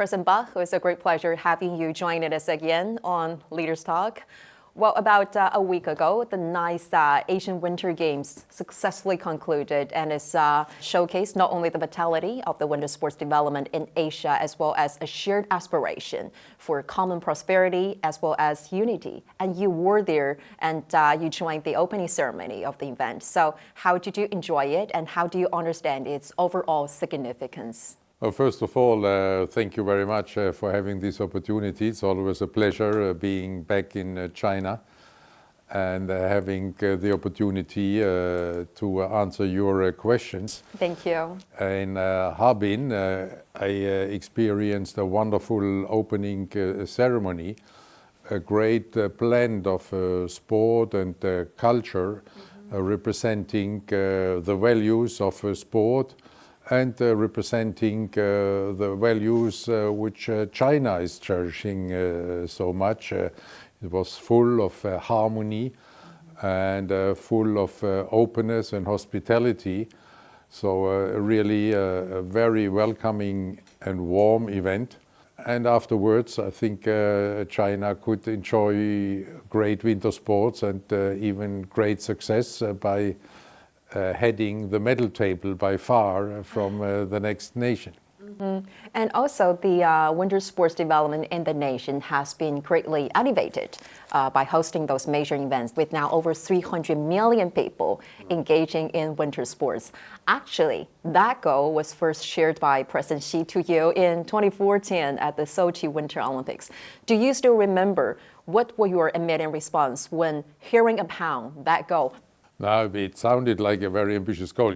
President Bach, it's a great pleasure having you joining us again on Leaders Talk. Well, about a week ago, the ninth Asian Winter Games successfully concluded, and it's showcased not only the vitality of the winter sports development in Asia, as well as a shared aspiration for common prosperity, as well as unity. And you were there, and you joined the opening ceremony of the event. So how did you enjoy it, and how do you understand its overall significance? Well, first of all, thank you very much for having this opportunity. It's always a pleasure being back in China and having the opportunity to answer your questions. Thank you. In Harbin, I experienced a wonderful opening ceremony, a great blend of sport and culture, representing the values of sport and representing the values which China is cherishing so much. It was full of harmony and full of openness and hospitality. So really a very welcoming and warm event. And afterwards, I think China could enjoy great winter sports and even great success by heading the medal table by far from the next nation. Mm-hmm. And also the winter sports development in the nation has been greatly elevated by hosting those major events with now over 300 million people engaging in winter sports. Actually, that goal was first shared by President Xi to you in 2014 at the Sochi Winter Olympics. Do you still remember what were your immediate response when hearing about that goal? Now, it sounded like a very ambitious goal.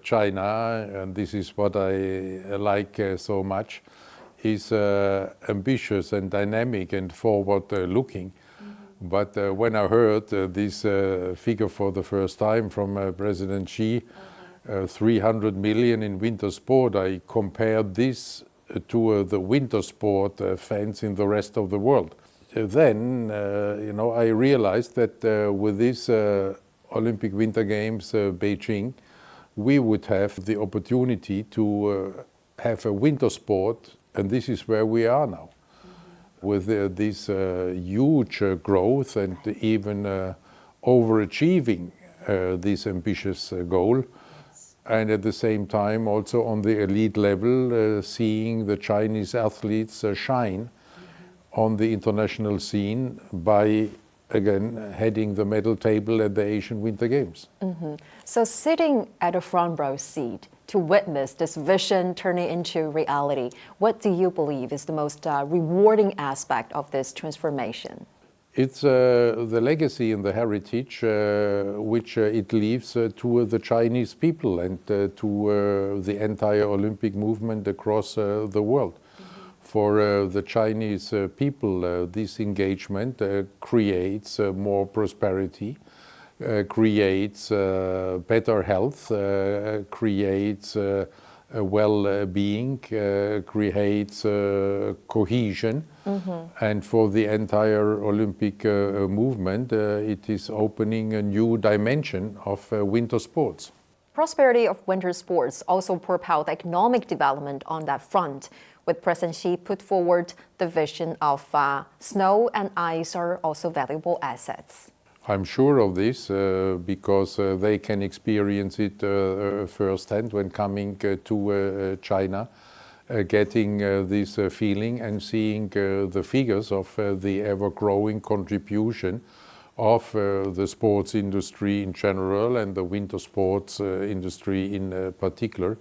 China, and this is what I like so much, is ambitious and dynamic and forward-looking. Mm-hmm. But when I heard this figure for the first time from President Xi, 300 million in winter sport, I compared this to the winter sport fans in the rest of the world. Then, I realized that with this Olympic Winter Games, Beijing, we would have the opportunity to have a winter sport, and this is where we are now. Mm-hmm. With this huge growth and even overachieving this ambitious goal, and at the same time also on the elite level, seeing the Chinese athletes shine on the international scene by again heading the medal table at the Asian Winter Games. Mm-hmm. So sitting at a front row seat to witness this vision turning into reality, what do you believe is the most rewarding aspect of this transformation? It's the legacy and the heritage which it leaves to the Chinese people and to the entire Olympic movement across the world. For the Chinese people, this engagement creates more prosperity, creates better health, creates well-being, creates cohesion. Mm-hmm. And for the entire Olympic movement, it is opening a new dimension of winter sports. Prosperity of winter sports also propelled economic development on that front, with President Xi put forward the vision of snow and ice are also valuable assets. I'm sure of this because they can experience it firsthand when coming to China, getting this feeling and seeing the figures of the ever-growing contribution of the sports industry in general and the winter sports industry in particular.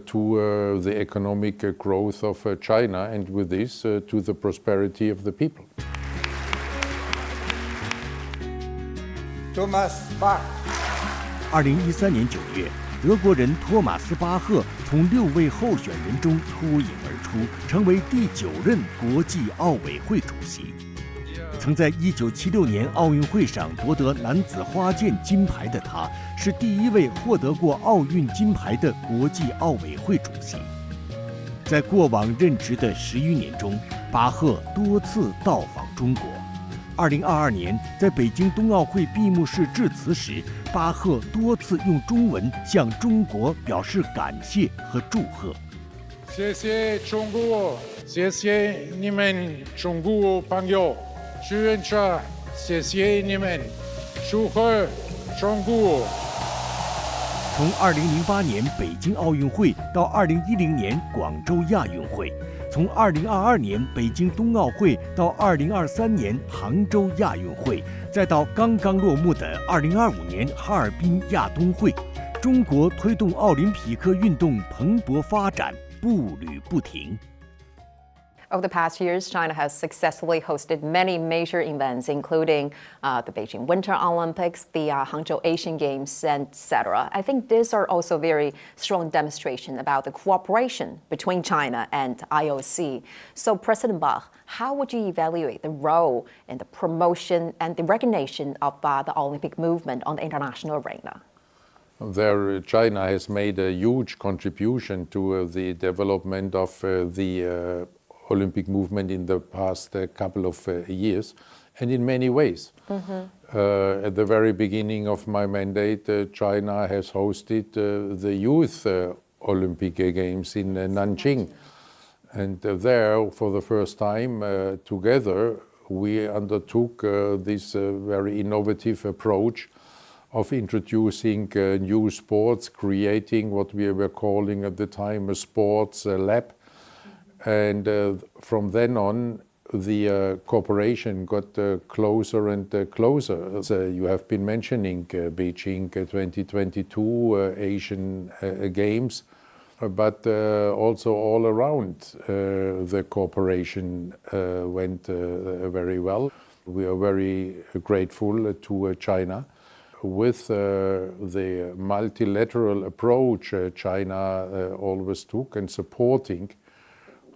To the economic growth of China, and with this, to the prosperity of the people. Thomas Bach。2013年9月，德国人托马斯·巴赫从6位候选人中脱颖而出，成为第9任国际奥委会主席。曾在1976年奥运会上夺得男子花剑金牌的他，是第一位获得过奥运金牌的国际奥委会主席。在过往任职的11年中，巴赫多次到访中国。2022年，在北京冬奥会闭幕式致辞时，巴赫多次用中文向中国表示感谢和祝贺。谢谢中国，谢谢你们中国朋友，祝愿者，谢谢你们，祝贺中国。从2008年北京奥运会到2010年广州亚运会，从2022年北京冬奥会到2023年杭州亚运会，再到刚刚落幕的2025年哈尔滨亚冬会，中国推动奥林匹克运动蓬勃发展，步履不停。Over the past years, China has successfully hosted many major events, including the Beijing Winter Olympics, the Hangzhou Asian Games, etc. I think these are also very strong demonstration about the cooperation between China and IOC. So, President Bach, how would you evaluate the role in the promotion and the recognition of the Olympic movement on the international arena? There, China has made a huge contribution to the development of the Olympic movement in the past couple of years, and in many ways. At the very beginning of my mandate, China has hosted the Youth Olympic Games in Nanjing. And there, for the first time, together, we undertook this very innovative approach of introducing new sports, creating what we were calling at the time a sports lab. And from then on, the cooperation got closer and closer. So you have been mentioning Beijing 2022 Asian Games, but also all around the cooperation went very well. We are very grateful to China. With the multilateral approach China always took and supporting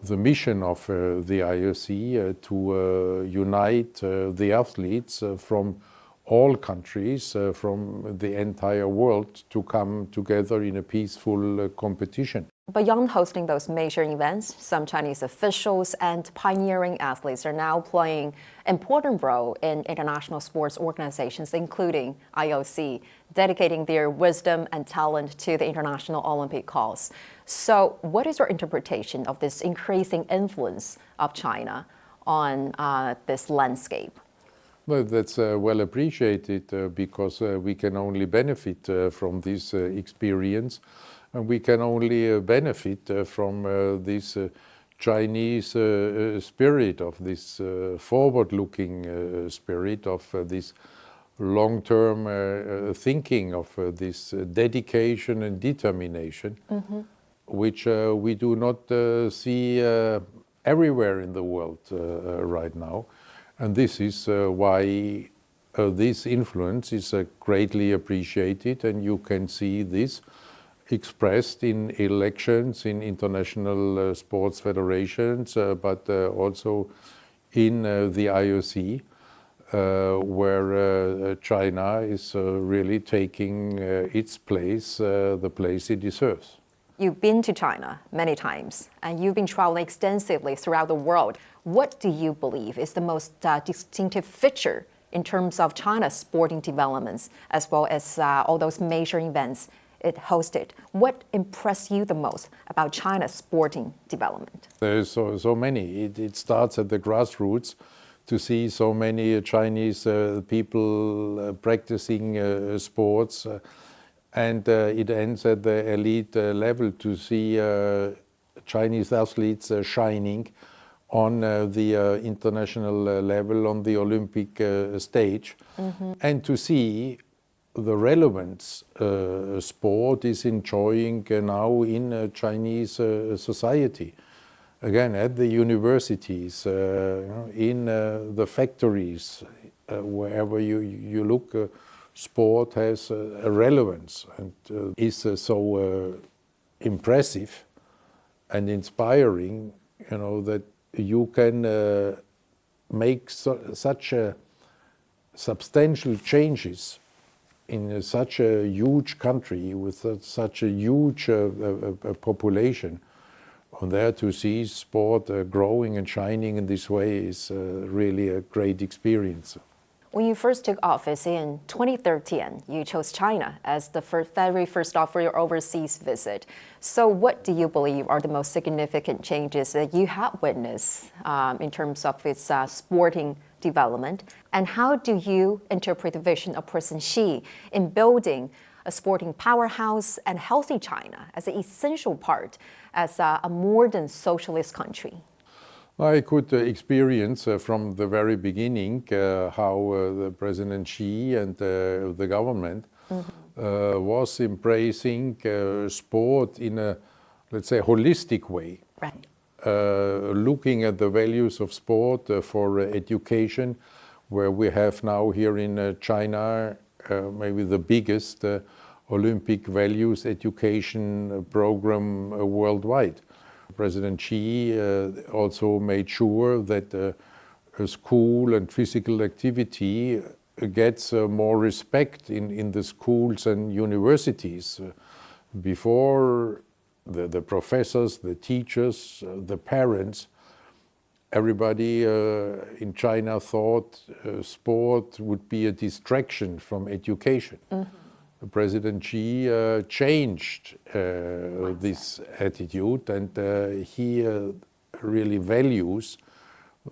the mission of the IOC to unite the athletes from all countries, from the entire world, to come together in a peaceful competition. Beyond hosting those major events, some Chinese officials and pioneering athletes are now playing an important role in international sports organizations, including IOC, dedicating their wisdom and talent to the international Olympic cause. So, what is your interpretation of this increasing influence of China on this landscape? Well, that's well appreciated because we can only benefit from this experience. And we can only benefit from this Chinese spirit, of this forward-looking spirit, of this long-term thinking, of this dedication and determination, which we do not see everywhere in the world right now. And this is why this influence is greatly appreciated, and you can see this expressed in elections, in international sports federations, but also in the IOC, where China is really taking its place, the place it deserves. You've been to China many times, and you've been traveling extensively throughout the world. What do you believe is the most distinctive feature in terms of China's sporting developments, as well as all those major events it hosted? What impressed you the most about China's sporting development? There's so many. It starts at the grassroots, to see so many Chinese people practicing sports, and it ends at the elite level, to see Chinese athletes shining on the international level, on the Olympic stage, and to see the relevance sport is enjoying now in Chinese society. Again, at the universities, in the factories, wherever you look, sport has a relevance and is so impressive and inspiring, that you can make such substantial changes in such a huge country with such a huge population. On there, to see sport growing and shining in this way is really a great experience. When you first took office in 2013, you chose China as the very first stop for your overseas visit. So what do you believe are the most significant changes that you have witnessed in terms of its sporting development? And how do you interpret the vision of President Xi in building a sporting powerhouse and healthy China as an essential part as a modern socialist country? I could experience from the very beginning how the President Xi and the government was embracing sport in a, let's say, holistic way. Right. Looking at the values of sport for education, where we have now here in China maybe the biggest Olympic values education program worldwide. President Xi also made sure that school and physical activity gets more respect in the schools and universities. Before, the professors, the teachers, the parents, everybody in China thought sport would be a distraction from education. President Xi changed this attitude, and he really values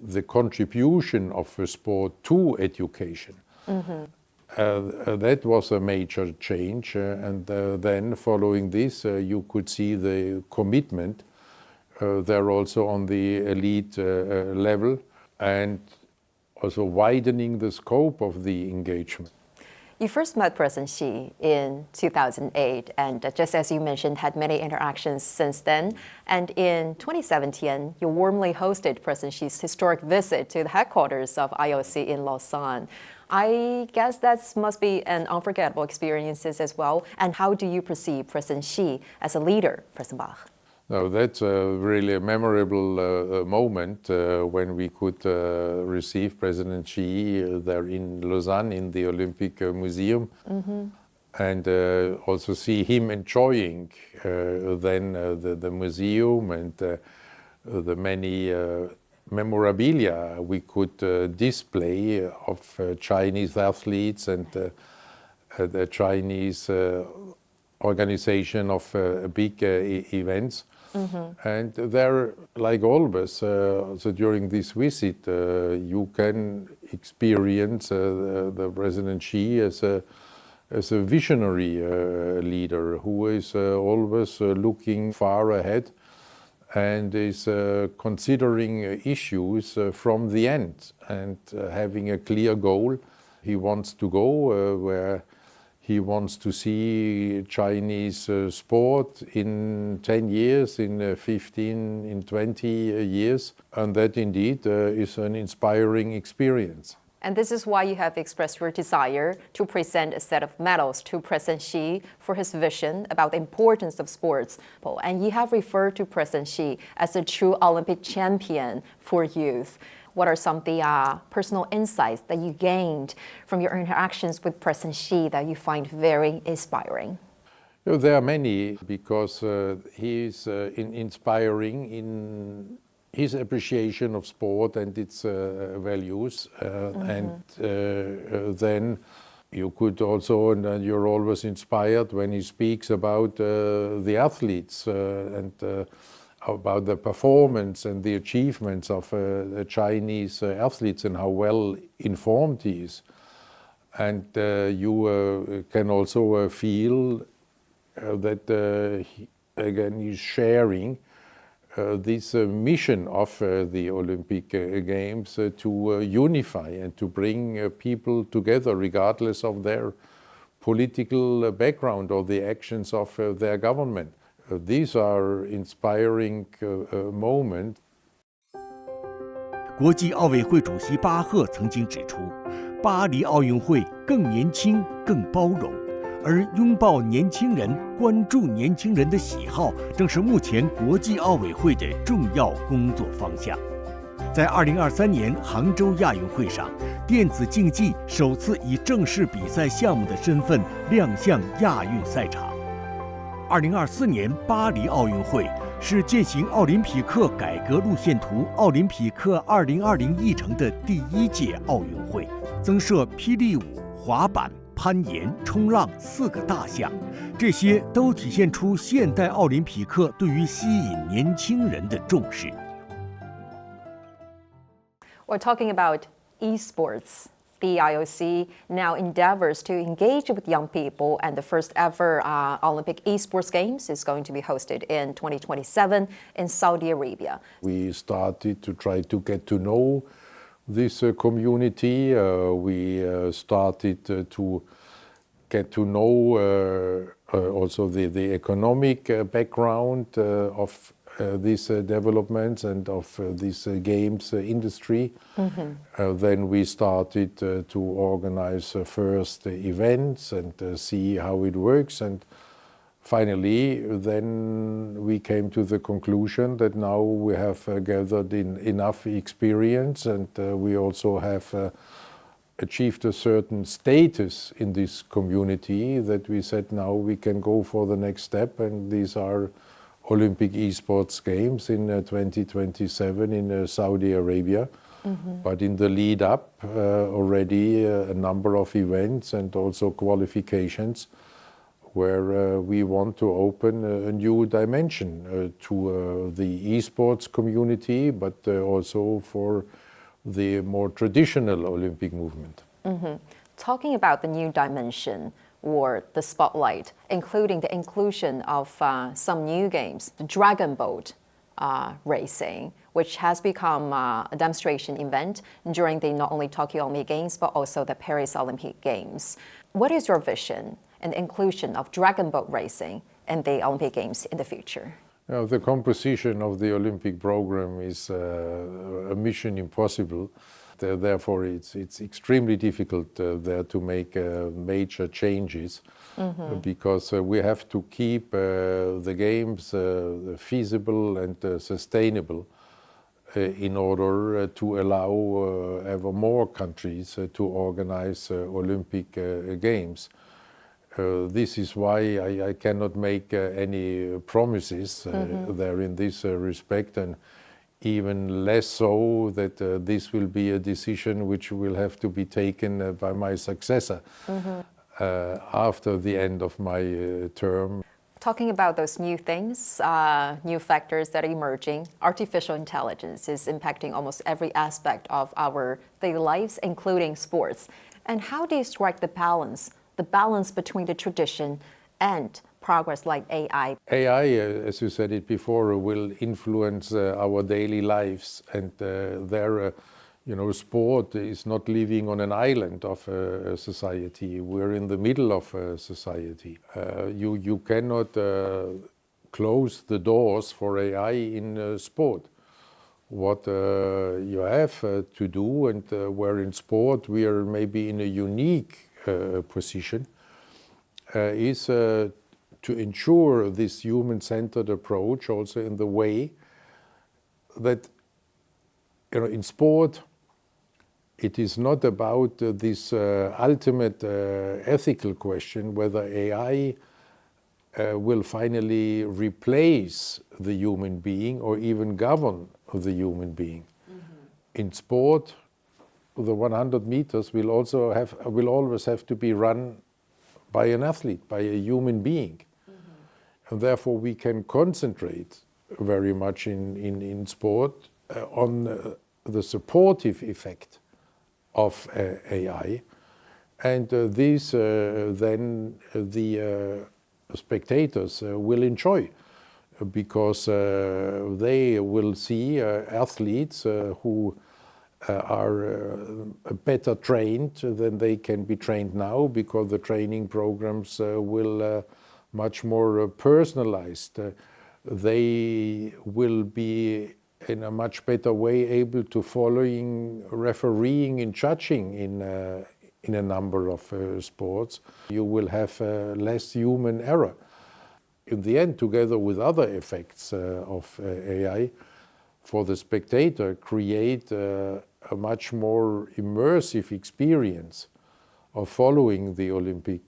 the contribution of sport to education. That was a major change, and then following this, you could see the commitment there also on the elite level, and also widening the scope of the engagement. You first met President Xi in 2008, and just as you mentioned, had many interactions since then. And in 2017, you warmly hosted President Xi's historic visit to the headquarters of IOC in Lausanne. I guess that must be an unforgettable experience as well. And how do you perceive President Xi as a leader, President Bach? No, that's really a memorable moment when we could receive President Xi there in Lausanne in the Olympic Museum, and also see him enjoying then the museum and the many memorabilia we could display of Chinese athletes and the Chinese organization of big events. And there, like always, so during this visit, you can experience the President Xi as a visionary leader who is always looking far ahead and is considering issues from the end and having a clear goal. He wants to go where he wants to see Chinese sport in 10 years, in 15, in 20 years, and that indeed is an inspiring experience. And this is why you have expressed your desire to present a set of medals to President Xi for his vision about the importance of sports. And you have referred to President Xi as a true Olympic champion for youth. What are some of the personal insights that you gained from your interactions with President Xi that you find very inspiring? There are many, because he is inspiring in his appreciation of sport and its values. And then you could also, and you're always inspired when he speaks about the athletes and about the performance and the achievements of the Chinese athletes and how well informed he is. And you can also feel that he's sharing this mission of the Olympic Games to unify and to bring people together regardless of their political background or the actions of their government. These are inspiring moments. 国际奥委会主席巴赫曾经指出，巴黎奥运会更年轻、更包容，而拥抱年轻人、关注年轻人的喜好，正是目前国际奥委会的重要工作方向。在2023年杭州亚运会上，电子竞技首次以正式比赛项目的身份亮相亚运赛场。2024年巴黎奥运会是践行奥林匹克改革路线图奥林匹克2020议程的第1届奥运会。增设霹雳舞、滑板、攀岩、冲浪4个大项，这些都体现出现代奥林匹克对于吸引年轻人的重视。We're talking about esports. The IOC now endeavors to engage with young people, and the first ever Olympic esports games is going to be hosted in 2027 in Saudi Arabia. We started to try to get to know this community. We started to get to know also the economic background of these developments and of this games industry. Then we started to organize first events and see how it works, and finally then we came to the conclusion that now we have gathered enough experience, and we also have achieved a certain status in this community that we said now we can go for the next step, and these are Olympic esports games in 2027 in Saudi Arabia. But in the lead up already a number of events and also qualifications where we want to open a new dimension to the esports community, but also for the more traditional Olympic movement. Talking about the new dimension or the spotlight, including the inclusion of some new games, the dragon boat racing, which has become a demonstration event during the not only Tokyo Olympic Games but also the Paris Olympic Games. What is your vision and inclusion of dragon boat racing in the Olympic Games in the future? The composition of the Olympic program is a mission impossible. Therefore, it's extremely difficult there to make major changes because we have to keep the games feasible and sustainable in order to allow ever more countries to organize Olympic Games. This is why I cannot make any promises there in this respect, and even less so that this will be a decision which will have to be taken by my successor after the end of my term. Talking about those new things, new factors that are emerging, artificial intelligence is impacting almost every aspect of our daily lives, including sports. And how do you strike the balance between the tradition and progress like AI? AI, as you said it before, will influence our daily lives, and sport is not living on an island of a society. We're in the middle of a society. You cannot close the doors for AI in sport. What you have to do, and where in sport we are maybe in a unique position, is to ensure this human-centered approach also in the way that in sport it is not about this ultimate ethical question whether AI will finally replace the human being or even govern the human being. In sport, the 100 meters will always have to be run by an athlete, by a human being. And therefore we can concentrate very much in sport on the supportive effect of AI. And these then the spectators will enjoy, because they will see athletes who are better trained than they can be trained now, because the training programs will much more personalized. They will be in a much better way able to following refereeing and judging in a number of sports. You will have less human error. In the end, together with other effects of AI, for the spectator, create a much more immersive experience of following the Olympic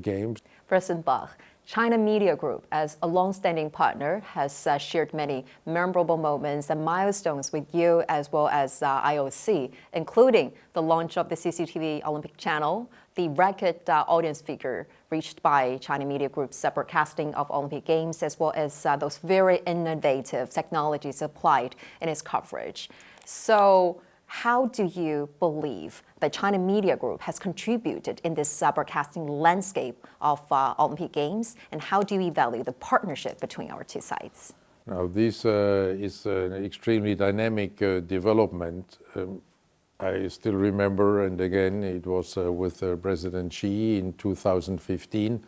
Games. President Bach, China Media Group, as a long-standing partner, has shared many memorable moments and milestones with you as well as IOC, including the launch of the CCTV Olympic channel, the record audience figure reached by China Media Group's broadcasting of Olympic Games, as well as those very innovative technologies applied in its coverage. So, how do you believe that China Media Group has contributed in this broadcasting landscape of Olympic Games, and how do you evaluate the partnership between our two sides? Now, this is an extremely dynamic development. I still remember, and again, it was with President Xi in 2015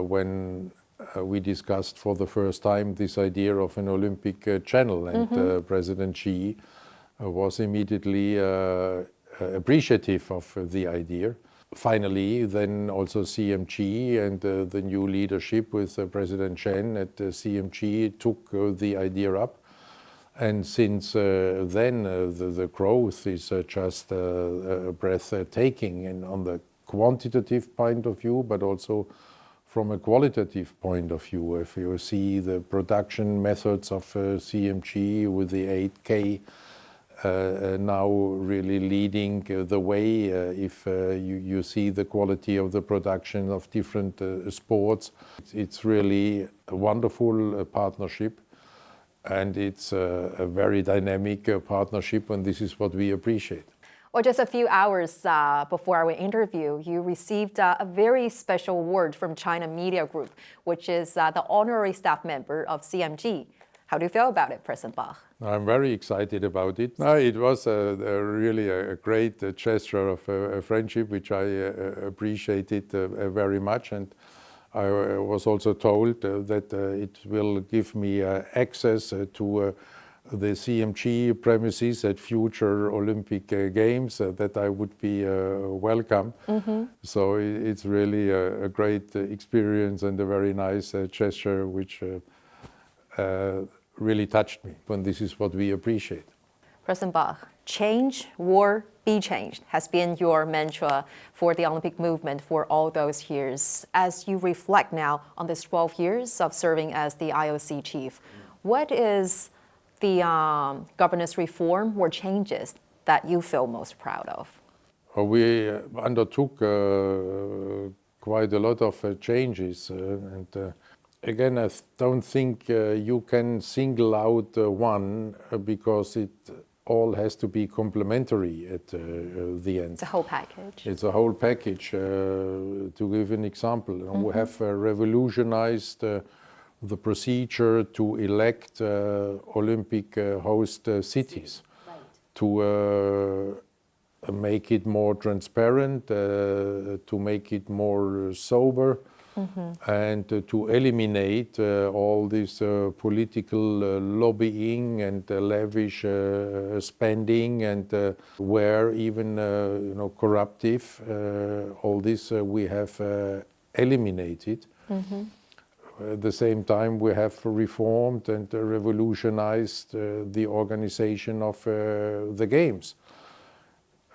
when we discussed for the first time this idea of an Olympic channel, and President Xi was immediately appreciative of the idea. Finally, then also CMG and the new leadership with President Chen at CMG took the idea up. And since then, the growth is just breathtaking, and on the quantitative point of view, but also from a qualitative point of view. If you see the production methods of CMG with the 8K, now really leading the way. If you see the quality of the production of different sports, it's really a wonderful partnership, and it's a very dynamic partnership, and this is what we appreciate. Well, just a few hours before our interview, you received a very special award from China Media Group, which is the honorary staff member of CMG. How do you feel about it, President Bach? I'm very excited about it. It was really a great gesture of friendship, which I appreciated very much. And I was also told that it will give me access to the CMG premises at future Olympic Games, that I would be welcome. So it's really a great experience and a very nice gesture, which really touched me, and this is what we appreciate. President Bach, change or be changed has been your mantra for the Olympic movement for all those years. As you reflect now on this 12 years of serving as the IOC chief, what is the governance reform or changes that you feel most proud of? We undertook quite a lot of changes, and again, I don't think you can single out one because it all has to be complementary at the end. It's a whole package. It's a whole package. To give an example, we have revolutionized the procedure to elect Olympic host cities, to make it more transparent, to make it more sober, and to eliminate all this political lobbying and lavish spending, and where even corruptive. All this we have eliminated. At the same time, we have reformed and revolutionized the organization of the Games.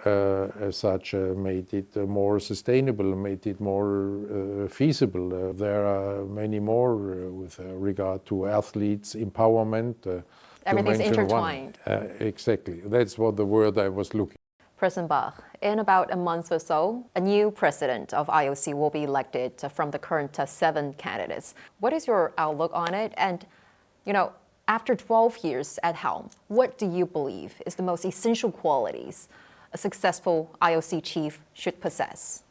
As such, made it more sustainable, made it more feasible. There are many more with regard to athletes' empowerment. Everything's intertwined. Exactly. That's what the word I was looking. President Bach, in about a month or so, a new president of IOC will be elected from the current 7 candidates. What is your outlook on it? And, after 12 years at helm, what do you believe is the most essential qualities a successful IOC chief should possess?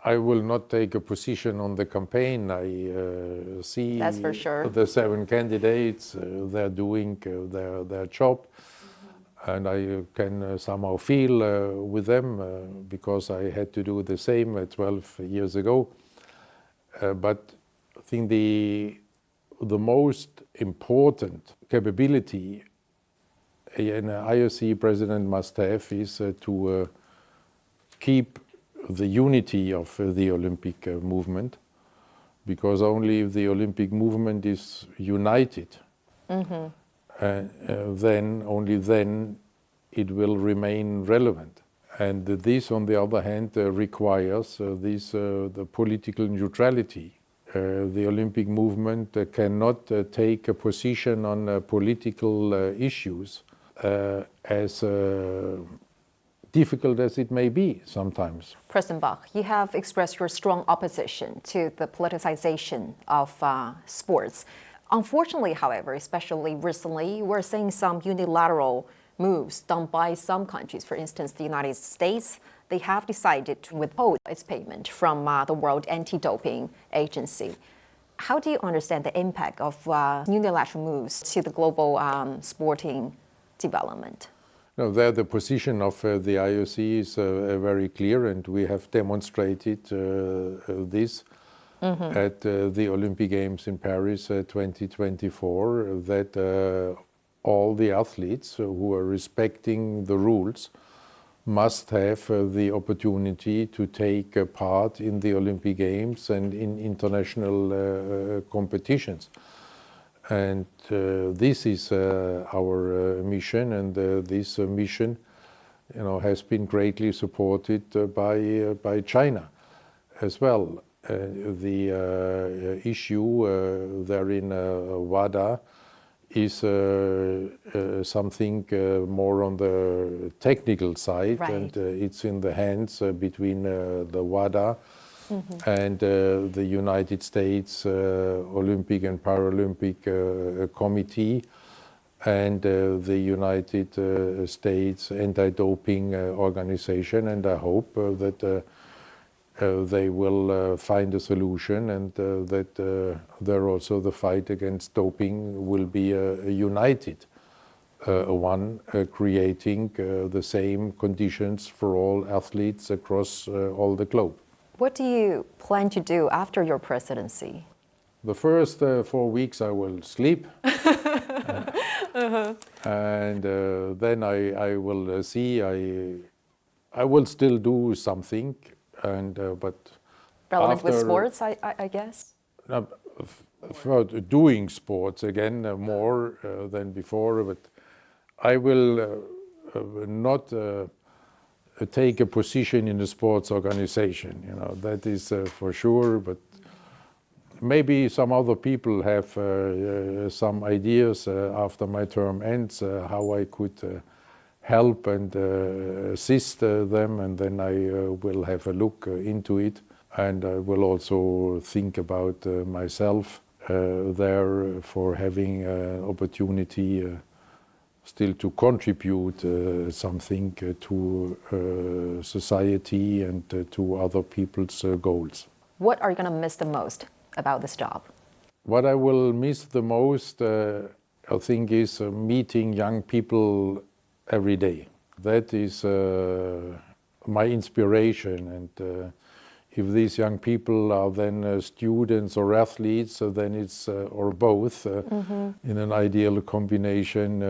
I will not take a position on the campaign. I see That's for sure. The 7 candidates, they're doing their job. And I can somehow feel with them because I had to do the same 12 years ago. But I think the most important capability an IOC president must have is to keep the unity of the Olympic movement, because only if the Olympic movement is united, only then it will remain relevant. And this, on the other hand, requires the political neutrality the Olympic movement cannot take a position on political issues, as difficult as it may be sometimes. President Bach, you have expressed your strong opposition to the politicization of sports. Unfortunately, however, especially recently, we're seeing some unilateral moves done by some countries. For instance, the United States, they have decided to withhold its payment from the World Anti-Doping Agency. How do you understand the impact of unilateral moves to the global sporting development? No, there the position of the IOC is very clear, and we have demonstrated this at the Olympic Games in Paris 2024, that all the athletes who are respecting the rules must have the opportunity to take part in the Olympic Games and in international competitions. And this is our mission, and this mission, has been greatly supported by China as well. The issue there in WADA is something more on the technical side, right. And it's in the hands between the WADA and the United States Olympic and Paralympic Committee and the United States Anti-Doping Organization, and I hope that they will find a solution, and that there also the fight against doping will be a united one, creating the same conditions for all athletes across all the globe. What do you plan to do after your presidency? The first 4 weeks I will sleep, and then I will see. I will still do something, and but Relevant with after, sports, I guess? for doing sports again more than before, but I will not take a position in a sports organization, that is for sure, but maybe some other people have some ideas after my term ends, how I could help and assist them, and then I will have a look into it, and I will also think about myself there for having an opportunity still to contribute something to society and to other people's goals. What are you going to miss the most about this job? What I will miss the most, I think, is meeting young people every day. That is my inspiration, and if these young people are then students or athletes, then it's or both in an ideal combination.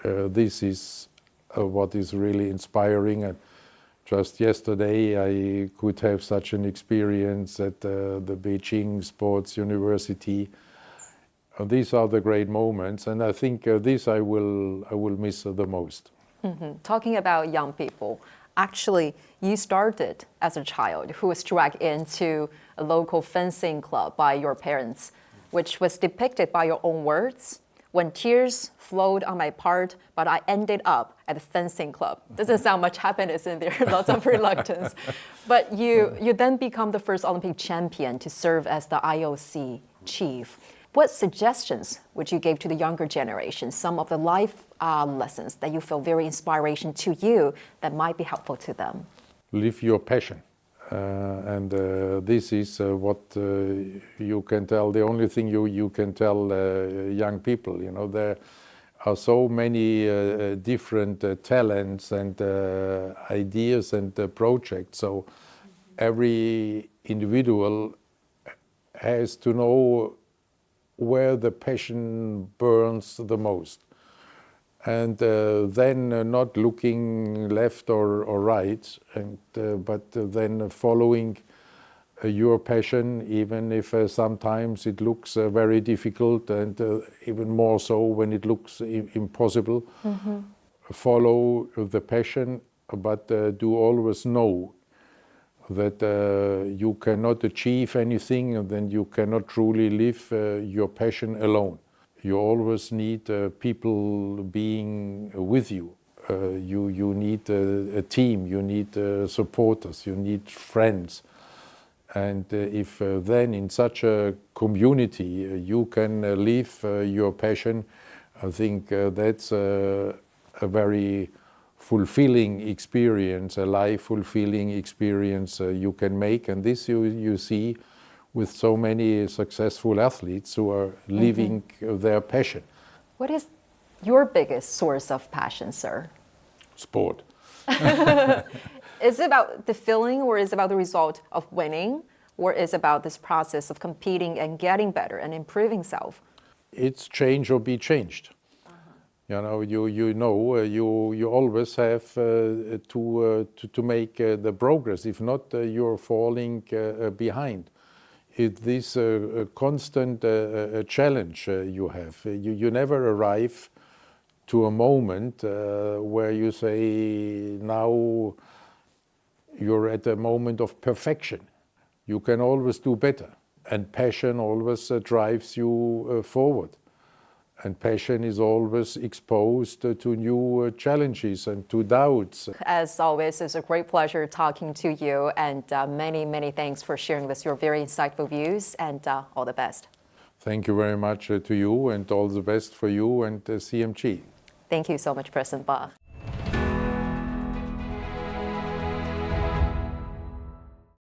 This is what is really inspiring. And just yesterday I could have such an experience at the Beijing Sports University. These are the great moments, and I think this I will miss the most. Talking about young people, actually, you started as a child who was dragged into a local fencing club by your parents, which was depicted by your own words. When tears flowed on my part, but I ended up at the fencing club. Doesn't sound much happiness in there, lots of reluctance. But you then become the first Olympic champion to serve as the IOC chief. What suggestions would you give to the younger generation, some of the life lessons that you feel very inspiration to you that might be helpful to them? Live your passion. And this is what you can tell, the only thing you can tell young people. There are so many different talents and ideas and projects. So every individual has to know where the passion burns the most. And then not looking left or right, but then following your passion, even if sometimes it looks very difficult, and even more so when it looks impossible. Follow the passion, but do always know that you cannot achieve anything and then you cannot truly live your passion alone. You always need people being with you. You need a team, you need supporters, you need friends. And if then in such a community you can live your passion, I think that's a very fulfilling experience, a life fulfilling experience you can make. And this you see with so many successful athletes who are living their passion. What is your biggest source of passion, sir? Sport. Is it about the feeling, or is it about the result of winning, or is it about this process of competing and getting better and improving self? It's change or be changed. You know, you always have to make the progress. If not, you're falling behind. It is a constant challenge you have. You never arrive to a moment where you say, now you're at a moment of perfection. You can always do better. And passion always drives you forward. And passion is always exposed to new challenges and to doubts. As always, it's a great pleasure talking to you, and many, many thanks for sharing with your very insightful views, and all the best. Thank you very much to you, and all the best for you and CMG. Thank you so much, President Bach.